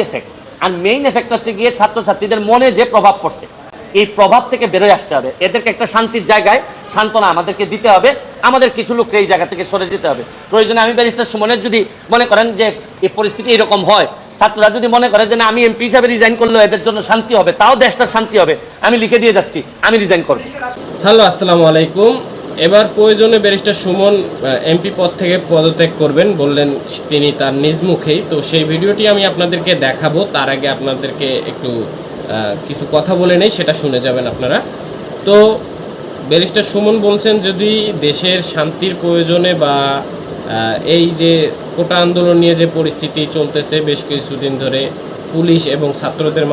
Effect আর main effect হচ্ছে গিয়ে ছাত্রছাত্রীদের মনে যে প্রভাব পড়ছে, এই প্রভাব থেকে বেরোয় আসতে হবে। এদেরকে একটা শান্তির জায়গায় সান্ত্বনা আমাদেরকে দিতে হবে। আমাদের কিছু লোককে এই জায়গা থেকে সরে যেতে হবে। প্রয়োজনে আমি ব্যারিস্টার সুমনের যদি মনে করেন যে এই পরিস্থিতি এরকম হয়, ছাত্ররা যদি মনে করে যে না আমি এমপি হিসাবে রিজাইন করলেও এদের জন্য শান্তি হবে, তাও দেশটার শান্তি হবে, আমি লিখে দিয়ে যাচ্ছি আমি রিজাইন করব। হ্যালো, আসসালামু আলাইকুম। এবার প্রয়োজনে ব্যারিস্টার সুমন এমপি পদ থেকে পদত্যাগ করবেন বললেন তিনি তার নিজ মুখেই। তো সেই ভিডিওটি আমি আপনাদেরকে দেখাবো, তার আগে আপনাদেরকে একটু কিছু কথা বলে নেই, সেটা শুনে যাবেন আপনারা। তো ব্যারিস্টার সুমন বলছেন যদি দেশের শান্তির প্রয়োজনে বা এই যে কোটা আন্দোলন নিয়ে যে পরিস্থিতি চলতেছে বেশ কিছুদিন ধরে, পুলিশ এবং ছাত্রদের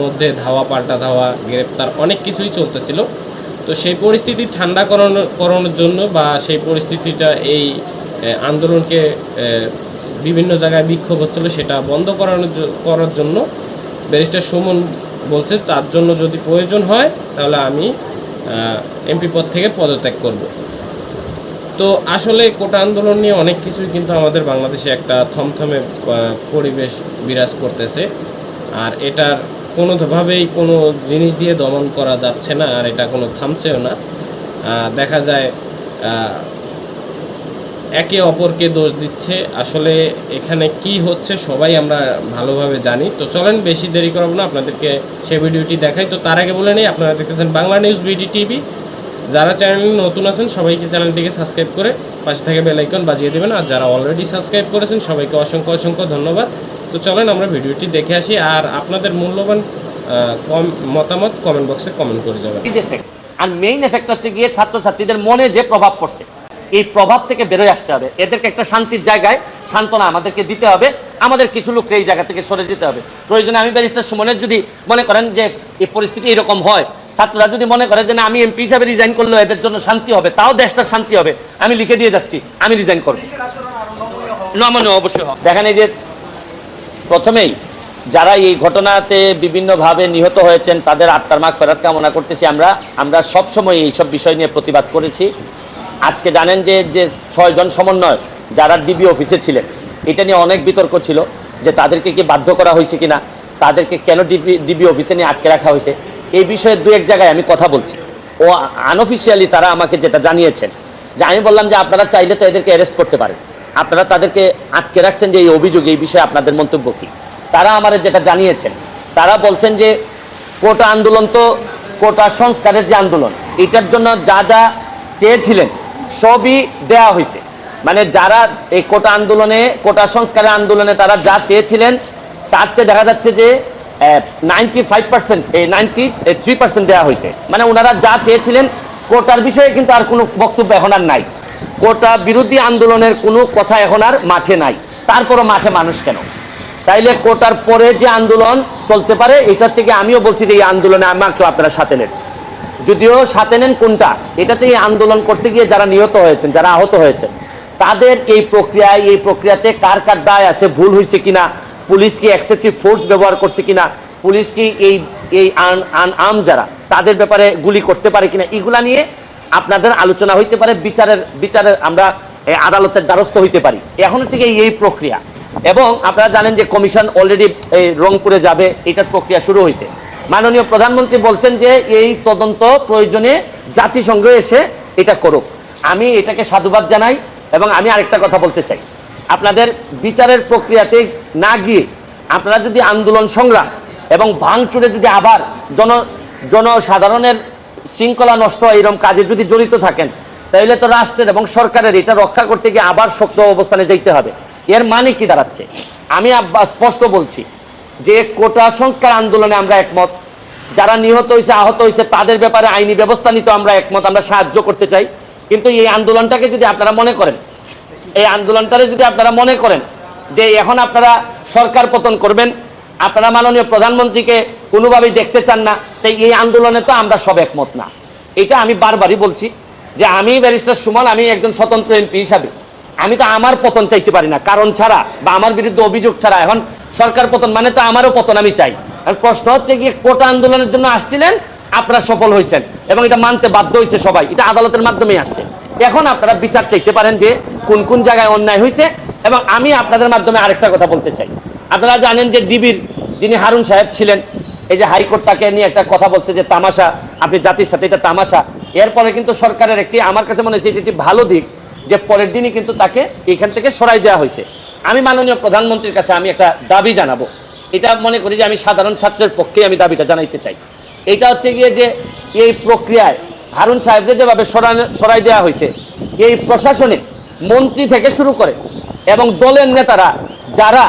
মধ্যে ধাওয়া পাল্টা ধাওয়া, গ্রেপ্তার অনেক কিছুই চলতেছিল। তো সেই পরিস্থিতি ঠান্ডা করানোর জন্য বা সেই পরিস্থিতিটা এই আন্দোলনকে বিভিন্ন জায়গায় বিক্ষোভ হচ্ছিল সেটা বন্ধ করার জন্য ব্যারিস্টার সুমন বলছে তার জন্য যদি প্রয়োজন হয় তাহলে আমি এমপি পদ থেকে পদত্যাগ করব। তো আসলে কোটা আন্দোলন নিয়ে অনেক কিছুই কিন্তু আমাদের বাংলাদেশে একটা থমথমে পরিবেশ বিরাজ করতেছে, আর এটার কোনোভাবেই কোনো জিনিস দিয়ে দমন করা যাচ্ছে না, আর এটা কোনো থামছেও না। দেখা যায় একে অপরকে দোষ দিচ্ছে। আসলে এখানে কি হচ্ছে সবাই আমরা ভালোভাবে জানি। তো চলেন বেশি দেরি করব না, আপনাদেরকে সেই ভিডিওটি দেখাই। তো তার আগে বলে নেই, আপনারা দেখতেছেন বাংলা নিউজ বিডি টিভি। যারা চ্যানেলে নতুন আছেন সবাইকে চ্যানেলটিকে সাবস্ক্রাইব করে পাশে থেকে বেল আইকন বাজিয়ে দেবেন, আর যারা অলরেডি সাবস্ক্রাইব করেছেন সবাইকে অসংখ্য অসংখ্য ধন্যবাদ। তো চলেন আমরা ভিডিওটি দেখে আসি, আর আপনাদের মূল্যবান মতামত কমেন্ট বক্সে কমেন্ট করে যাবেন। আর মেইন এফেক্ট হচ্ছে গিয়ে ছাত্রছাত্রীদের মনে যে প্রভাব পড়ছে, এই প্রভাব থেকে বেরোয় আসতে হবে। এদেরকে একটা শান্তির জায়গায় সান্ত্বনা আমাদেরকে দিতে হবে। আমাদের কিছু লোককে এই জায়গা থেকে সরে যেতে হবে। প্রয়োজনে আমি ব্যারিস্টার সুমনের যদি মনে করেন যে এই পরিস্থিতি এরকম হয়, ছাত্ররা যদি মনে করে যে না আমি এমপি হিসাবে রিজাইন করলেও এদের জন্য শান্তি হবে, তাও দেশটার শান্তি হবে, আমি লিখে দিয়ে যাচ্ছি আমি রিজাইন করব। নমনীয় অবশ্যই দেখেন, এই যে প্রথমেই যারা এই ঘটনাতে বিভিন্নভাবে নিহত হয়েছেন তাদের আত্মার মাগফিরাত কামনা করতেছি। আমরা সবসময় এইসব বিষয় নিয়ে প্রতিবাদ করেছি। আজকে জানেন যে 6 জন সমন্বয়ক যারা ডিবি অফিসে ছিলেন, এটা নিয়ে অনেক বিতর্ক ছিল যে তাদেরকে কি বাধ্য করা হয়েছে কিনা, তাদেরকে কেন ডিবি অফিসে নিয়ে আটকে রাখা হয়েছে। এই বিষয়ে 2-1 জায়গায় আমি কথা বলছি। ও আনঅফিসিয়ালি তারা আমাকে যেটা জানিয়েছেন যে আমি বললাম যে আপনারা চাইলে তো এদেরকে অ্যারেস্ট করতে পারেন, আপনারা তাদেরকে আটকে রাখছেন যে এই অভিযোগ, এই বিষয়ে আপনাদের মন্তব্য কী। তারা আমার যেটা জানিয়েছেন, তারা বলছেন যে কোটা আন্দোলন তো কোটা সংস্কারের যে আন্দোলন, এটার জন্য যা যা চেয়েছিলেন সবই দেয়া হয়েছে। মানে যারা এই কোটা আন্দোলনে, কোটা সংস্কারের আন্দোলনে তারা যা চেয়েছিলেন তার চেয়ে দেখা যাচ্ছে যে 95%, 93% দেওয়া হয়েছে। মানে ওনারা যা চেয়েছিলেন কোটার বিষয়ে কিন্তু আর কোনো বক্তব্য এখন আর নাই। কোটা বিরোধী আন্দোলনের কোনো কথা এখন আর মাঠে নাই। তারপরও মাঠে মানুষ কেন? তাইলে কোটার পরে যে আন্দোলন চলতে পারে, এটা হচ্ছে কি আমিও বলছি যে এই আন্দোলনে আমাকেও আপনারা সাথে নেন। যদিও সাথে নেন কোনটা, এটা হচ্ছে এই আন্দোলন করতে গিয়ে যারা নিহত হয়েছেন, যারা আহত হয়েছেন, তাদের এই প্রক্রিয়াতে কার কার দায় আছে, ভুল হয়েছে কিনা, পুলিশ কি এক্সেসিভ ফোর্স ব্যবহার করছে কিনা, পুলিশ কি এই আম যারা তাদের ব্যাপারে গুলি করতে পারে কিনা, এগুলা নিয়ে আপনাদের আলোচনা হইতে পারে, বিচারের আমরা আদালতের দ্বারস্থ হইতে পারি। এখন হচ্ছে কি এই প্রক্রিয়া। এবং আপনারা জানেন যে কমিশন অলরেডি রংপুরে যাবে, এটার প্রক্রিয়া শুরু হয়েছে। মাননীয় প্রধানমন্ত্রী বলছেন যে এই তদন্ত প্রয়োজনে জাতিসংঘ এসে এটা করুক। আমি এটাকে সাধুবাদ জানাই। এবং আমি আরেকটা কথা বলতে চাই, আপনাদের বিচারের প্রক্রিয়াতে না গিয়ে আপনারা যদি আন্দোলন সংগ্রাম এবং ভাঙচুরে যদি আবার জনসাধারণের শৃঙ্খলা নষ্ট এরকম কাজে যদি জড়িত থাকেন, তাহলে তো রাষ্ট্রের এবং সরকারের এটা রক্ষা করতে গিয়ে আবার শক্ত অবস্থানে যাইতে হবে। এর মানে কি দাঁড়াচ্ছে? আমি স্পষ্ট বলছি যে কোটা সংস্কার আন্দোলনে আমরা একমত। যারা নিহত হয়েছে, আহত হয়েছে, তাদের ব্যাপারে আইনি ব্যবস্থা নিতে আমরা একমত, আমরা সাহায্য করতে চাই। কিন্তু এই আন্দোলনটাকে যদি আপনারা মনে করেন, যে এখন আপনারা সরকার পতন করবেন, আপনারা মাননীয় প্রধানমন্ত্রীকে কোনোভাবেই দেখতে চান না, তাই এই আন্দোলনে তো আমরা সব একমত না। এটা আমি বারবারই বলছি যে আমি ব্যারিস্টার সুমন, আমি একজন স্বতন্ত্র এমপি হিসাবে আমি তো আমার পতন চাইতে পারি না, কারণ ছাড়া বা আমার বিরুদ্ধে অভিযোগ ছাড়া। এখন সরকার পতন মানে তো আমারও পতন আমি চাই। আর প্রশ্ন হচ্ছে কি, কোটা আন্দোলনের জন্য আসছিলেন, আপনারা সফল হয়েছেন এবং এটা মানতে বাধ্য হয়েছে সবাই, এটা আদালতের মাধ্যমেই আসছে। এখন আপনারা বিচার চাইতে পারেন যে কোন কোন জায়গায় অন্যায় হয়েছে। এবং আমি আপনাদের মাধ্যমে আরেকটা কথা বলতে চাই, আপনারা জানেন যে ডিবির যিনি হারুন সাহেব ছিলেন, এই যে হাইকোর্ট তাকে নিয়ে একটা কথা বলছে যে তামাশা, আপনি জাতির সাথে এটা তামাশা। এরপরে কিন্তু সরকারের একটি, আমার কাছে মনে হয়েছে যেটি ভালো দিক, যে পরের দিনই কিন্তু তাকে এখান থেকে সরাই দেওয়া হয়েছে। আমি মাননীয় প্রধানমন্ত্রীর কাছে আমি একটা দাবি জানাবো, এটা মনে করি যে আমি সাধারণ ছাত্রের পক্ষে আমি দাবিটা জানাইতে চাই। এটা হচ্ছে গিয়ে যে এই প্রক্রিয়ায় হারুন সাহেবকে যেভাবে সরাই দেওয়া হয়েছে, এই প্রশাসনে মন্ত্রী থেকে শুরু করে এবং দলের নেতারা যারা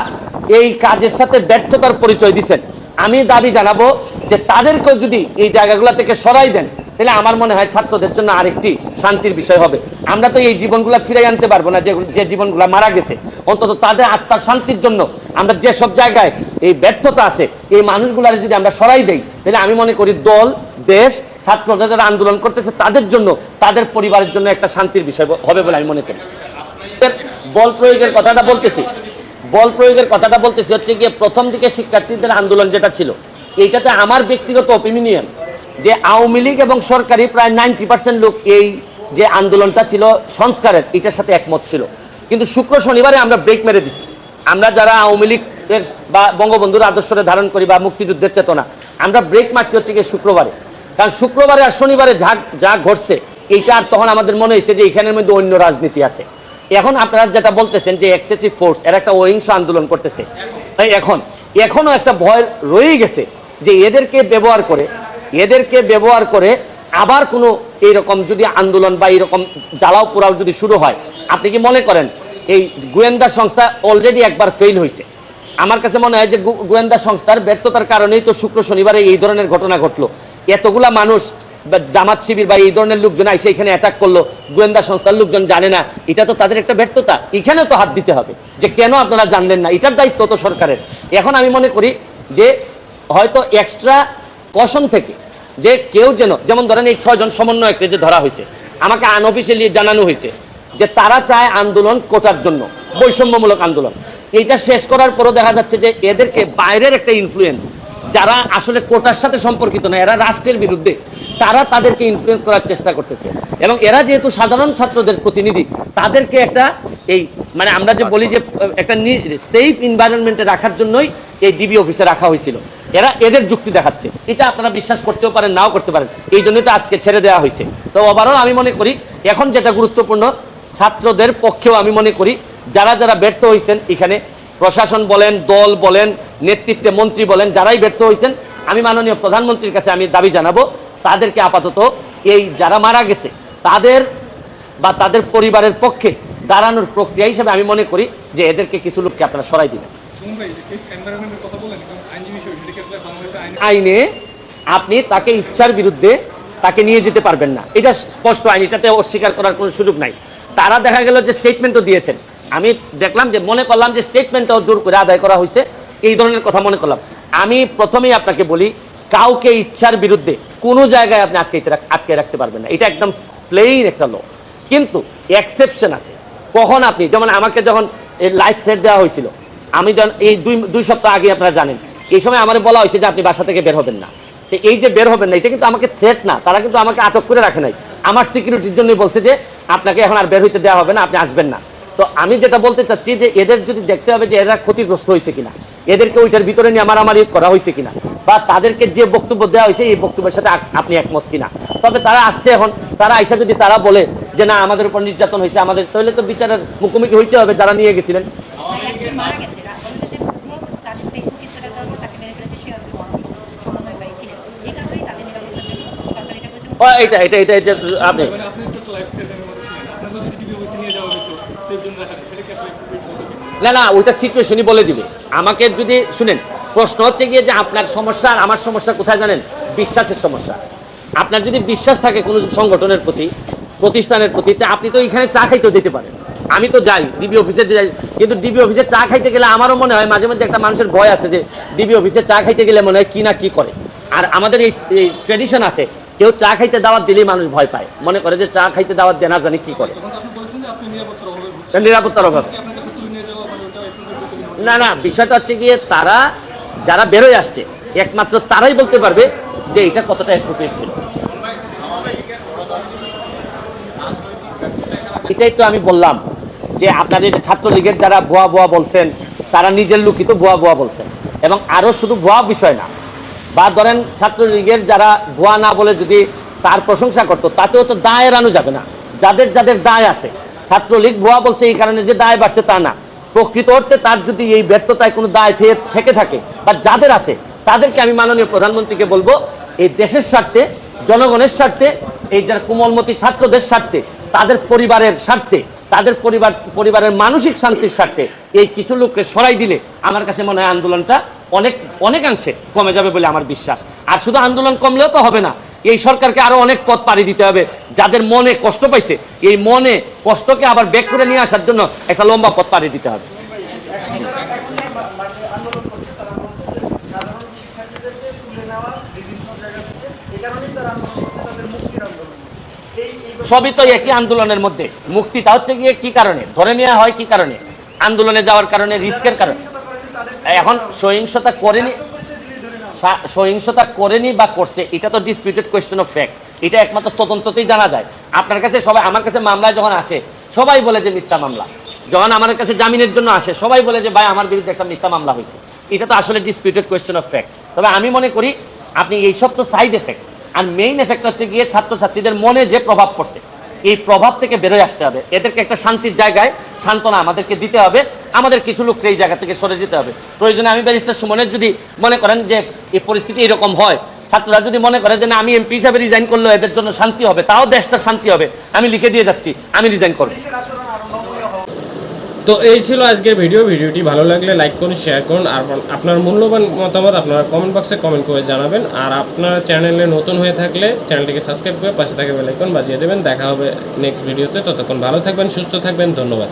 এই কাজের সাথে ব্যর্থতার পরিচয় দিচ্ছেন, আমি দাবি জানাবো যে তাদেরকেও যদি এই জায়গাগুলো থেকে সরাই দেন, তাহলে আমার মনে হয় ছাত্রদের জন্য আরেকটি শান্তির বিষয় হবে। আমরা তো এই জীবনগুলো ফিরাই আনতে পারবো না, যে জীবনগুলো মারা গেছে, অন্তত তাদের আত্মার শান্তির জন্য আমরা যেসব জায়গায় এই ব্যর্থতা আছে, এই মানুষগুলার যদি আমরা সরাই দেই, তাহলে আমি মনে করি দল, দেশ, ছাত্ররা যারা আন্দোলন করতেছে তাদের জন্য, তাদের পরিবারের জন্য একটা শান্তির বিষয় হবে বলে আমি মনে করি। বল প্রয়োগের কথাটা বলতেছি হচ্ছে গিয়ে প্রথম দিকে শিক্ষার্থীদের আন্দোলন যেটা ছিল, এইটাতে আমার ব্যক্তিগত অপিনিয়ন যে আওয়ামী লীগ এবং সরকারি প্রায় 90% লোক এই যে আন্দোলনটা ছিল সংস্কারের, এটার সাথে একমত ছিল। কিন্তু শুক্র শনিবারে আমরা ব্রেক মেরে দিছি। আমরা যারা আওয়ামী লীগের বা বঙ্গবন্ধুর আদর্শরে ধারণ করি বা মুক্তিযুদ্ধের চেতনা, আমরা ব্রেক মারছি হচ্ছে গিয়ে শুক্রবারে। কারণ শুক্রবারে আর শনিবারে যা ঘটছে, এইটা আর তখন আমাদের মনে হয়েছে যে এখানের মধ্যে অন্য রাজনীতি আছে। এখন আপনারা যেটা বলতেছেন যে এক্সেসিভ ফোর্স, এর একটা অহিংস আন্দোলন করতেছে, তাই এখনও একটা ভয় রয়েই গেছে যে এদেরকে ব্যবহার করে আবার কোনো এইরকম যদি আন্দোলন বা এইরকম জ্বালাও পোড়াও যদি শুরু হয়, আপনি কি মনে করেন এই গোয়েন্দা সংস্থা অলরেডি একবার ফেল হয়েছে? আমার কাছে মনে হয় যে গোয়েন্দা সংস্থার ব্যর্থতার কারণেই তো শুক্র শনিবারে এই ধরনের ঘটনা ঘটলো। এতগুলা মানুষ জামাত শিবির বা এই ধরনের লোকজন এসে এখানে অ্যাটাক করলো, গোয়েন্দা সংস্থার লোকজন জানে না, এটা তো তাদের একটা ব্যর্থতা। এখানেও তো হাত দিতে হবে যে কেন আপনারা জানলেন না, এটার দায়িত্ব তো সরকারের। এখন আমি মনে করি যে হয়তো এক্সট্রা কশন থেকে যে কেউ যেমন ধরেন এই 6 জন সমন্বয়ককে যে ধরা হয়েছে, আমাকে আনঅফিসিয়ালি জানানো হয়েছে যে তারা চায় আন্দোলন কোটার জন্য, বৈষম্যমূলক আন্দোলন। এইটা শেষ করার পরও দেখা যাচ্ছে যে এদেরকে বাইরের একটা ইনফ্লুয়েন্স, যারা আসলে কোটার সাথে সম্পর্কিত না, এরা রাষ্ট্রের বিরুদ্ধে, তারা তাদেরকে ইনফ্লুয়েন্স করার চেষ্টা করতেছে। এবং এরা যেহেতু সাধারণ ছাত্রদের প্রতিনিধি, তাদেরকে একটা মানে আমরা যে বলি যে একটা সেফ এনভায়রনমেন্টে রাখার জন্যই এই ডিবি অফিসে রাখা হয়েছিল। এদের যুক্তি দেখাচ্ছে, এটা আপনারা বিশ্বাস করতেও পারেন, নাও করতে পারেন, এই জন্যই তো আজকে ছেড়ে দেওয়া হয়েছে। তো ওভারঅল আমি মনে করি এখন যেটা গুরুত্বপূর্ণ, ছাত্রদের পক্ষেও আমি মনে করি যারা ব্যর্থ হয়েছেন এখানে, প্রশাসন বলেন, দল বলেন, নেতৃত্বে মন্ত্রী বলেন, যারাই ব্যর্থ হয়েছেন, আমি মাননীয় প্রধানমন্ত্রীর কাছে আমি দাবি জানাবো তাদেরকে আপাতত এই যারা মারা গেছে তাদের বা তাদের পরিবারের পক্ষে দাঁড়ানোর প্রক্রিয়া হিসেবে আমি মনে করি যে এদেরকে কিছু লোককে আপনারা সরাই দিবেন। আইনে আপনি তাকে ইচ্ছার বিরুদ্ধে তাকে নিয়ে যেতে পারবেন না, এটা স্পষ্ট আইন, এটাতে অস্বীকার করার কোনো সুযোগ নাই। তারা দেখা গেল যে স্টেটমেন্টও দিয়েছেন, আমি দেখলাম যে মনে করলাম যে স্টেটমেন্টটাও জোর করে আদায় করা হয়েছে, এই ধরনের কথা মনে করলাম। আমি প্রথমেই আপনাকে বলি, কাউকে ইচ্ছার বিরুদ্ধে কোনো জায়গায় আপনি আটকে রাখতে পারবেন না, এটা একদম প্লেইন একটা ল। কিন্তু এক্সেপশন আছে, কখন আপনি, যেমন আমাকে যখন লাইফ থ্রেট দেওয়া হয়েছিল, আমি যখন এই দুই সপ্তাহ আগে আপনারা জানেন, এই সময় আমার বলা হয়েছে যে আপনি বাসা থেকে বের হবেন না। তো এই যে বের হবেন না, এটা কিন্তু আমাকে থ্রেট না, তারা কিন্তু আমাকে আটক করে রাখে নাই, আমার সিকিউরিটির জন্যই বলছে যে আপনাকে এখন আর বের হইতে দেওয়া হবে না, আপনি আসবেন না। তো আমি যেটা বলতে চাচ্ছি যে এদের যদি দেখতে হবে যে এরা ক্ষতিগ্রস্ত হয়েছে কিনা, এদেরকে ওইটার ভিতরে নিয়ে মারামারি করা হয়েছে কিনা, বা তাদেরকে যে বক্তব্য দেওয়া হয়েছে এই বক্তব্যের সাথে আপনি একমত কিনা। তবে তারা আসছে, এখন তারা আইসা যদি তারা বলে যে না আমাদের উপর নির্যাতন হয়েছে, আমাদের, তাহলে তো বিচারের মুখোমুখি হইতে হবে যারা নিয়ে গেছিলেন। আপনি না ওইটা সিচুয়েশনই বলে দিবে আমাকে। যদি শুনেন, প্রশ্ন হচ্ছে গিয়ে যে আপনার সমস্যা আর আমার সমস্যা কোথায় জানেন? বিশ্বাসের সমস্যা। আপনার যদি বিশ্বাস থাকে কোনো সংগঠনের প্রতি, প্রতিষ্ঠানের প্রতি, আপনি তো এখানে চা খাইতেও যেতে পারেন। আমি তো যাই ডিবি অফিসে যাই, কিন্তু ডিবি অফিসে চা খাইতে গেলে আমারও মনে হয় মাঝে মধ্যে একটা মানুষের ভয় আছে যে ডিবি অফিসে চা খাইতে গেলে মনে হয় কি না কি করে। আর আমাদের এই ট্রেডিশন আছে, কেউ চা খাইতে দাওয়াত দিলেই মানুষ ভয় পায়, মনে করে যে চা খাইতে দাওয়াত দেয় না জানি কি করে, নিরাপত্তার অভাবে। না বিষয়টা হচ্ছে গিয়ে তারা যারা বেরোয় আসছে একমাত্র তারাই বলতে পারবে যে এটা কতটা অ্যাপ্রোপ্রিয়েট ছিল। এটাই তো আমি বললাম যে আপনার এই ছাত্রলীগের যারা ভুয়া বলছেন, তারা নিজের লুকিত ভুয়া ভুয়া বলছেন। এবং আরও শুধু ভুয়া বিষয় না, বা ধরেন ছাত্রলীগের যারা ভুয়া না বলে যদি তার প্রশংসা করতো, তাতেও তো দায় এড়ানো যাবে না। যাদের যাদের দায় আছে, ছাত্রলীগ ভুয়া বলছে এই কারণে যে দায় বাড়ছে তা না, প্রকৃত অর্থে তার যদি এই ব্যর্থতায় কোনো দায় থেকে থাকে বা যাদের আছে, তাদেরকে আমি মাননীয় প্রধানমন্ত্রীকে বলবো, এই দেশের স্বার্থে, জনগণের স্বার্থে, এই যারা কোমলমতি ছাত্রদের স্বার্থে, তাদের পরিবারের স্বার্থে, তাদের পরিবারের মানসিক শান্তির স্বার্থে এই কিছু লোককে সরাই দিলে আমার কাছে মনে হয় আন্দোলনটা অনেকাংশে কমে যাবে বলে আমার বিশ্বাস। আর শুধু আন্দোলন কমলেও তো হবে না, এই সরকারকে আরো অনেক পথ পাড়ি দিতে হবে। যাদের মনে কষ্ট পাইছে, এই মনে কষ্টকে আবার ব্যাক করে নিয়ে আসার জন্য একটা লম্বা পথ পাড়ি দিতে হবে। সবই তো একই আন্দোলনের মধ্যে। মুক্তিটা হচ্ছে গিয়ে কি কারণে ধরে নেওয়া হয়, কি কারণে আন্দোলনে যাওয়ার কারণে, রিস্কের কারণে। এখন সহিংসতা করেনি বা করছে, এটা তো ডিসপিউটেড কোয়েশ্চেন অফ ফ্যাক্ট। এটা একমাত্র তদন্ততেই জানা যায়। আপনার কাছে সবাই, আমার কাছে মামলায় যখন আসে সবাই বলে যে মিথ্যা মামলা, যখন আমার কাছে জামিনের জন্য আসে সবাই বলে যে ভাই আমার বিরুদ্ধে একটা মিথ্যা মামলা হয়েছে। এটা তো আসলে ডিসপিউটেড কোয়েশ্চেন অফ ফ্যাক্ট। তবে আমি মনে করি আপনি এইসব তো সাইড এফেক্ট, আর মেইন এফেক্ট হচ্ছে গিয়ে ছাত্রছাত্রীদের মনে যে প্রভাব পড়ছে, এই প্রভাব থেকে বেরোয় আসতে হবে। এদেরকে একটা শান্তির জায়গায় সান্ত্বনা আমাদেরকে দিতে হবে। আমাদের কিছু লোককে এই জায়গা থেকে সরে যেতে হবে। প্রয়োজনে আমি ব্যারিস্টার সুমনের যদি মনে করেন যে এই পরিস্থিতি এরকম হয়, ছাত্ররা যদি মনে করে যে না আমি এমপি হিসাবে রিজাইন করলেও এদের জন্য শান্তি হবে, তাও দেশটার শান্তি হবে, আমি লিখে দিয়ে যাচ্ছি আমি রিজাইন করব। তো এই ছিল আজকের ভিডিওটি ভালো লাগলে লাইক করুন, শেয়ার করুন, আর আপনার মূল্যবান মতামত আপনারা কমেন্ট বক্সে কমেন্ট করে জানাবেন। আর আপনার চ্যানেলে নতুন হয়ে থাকলে চ্যানেলটিকে সাবস্ক্রাইব করে পাশে থাকা বেল আইকন বাজিয়ে দেবেন। দেখা হবে নেক্সট ভিডিওতে। ততক্ষণ ভালো থাকবেন, সুস্থ থাকবেন, ধন্যবাদ।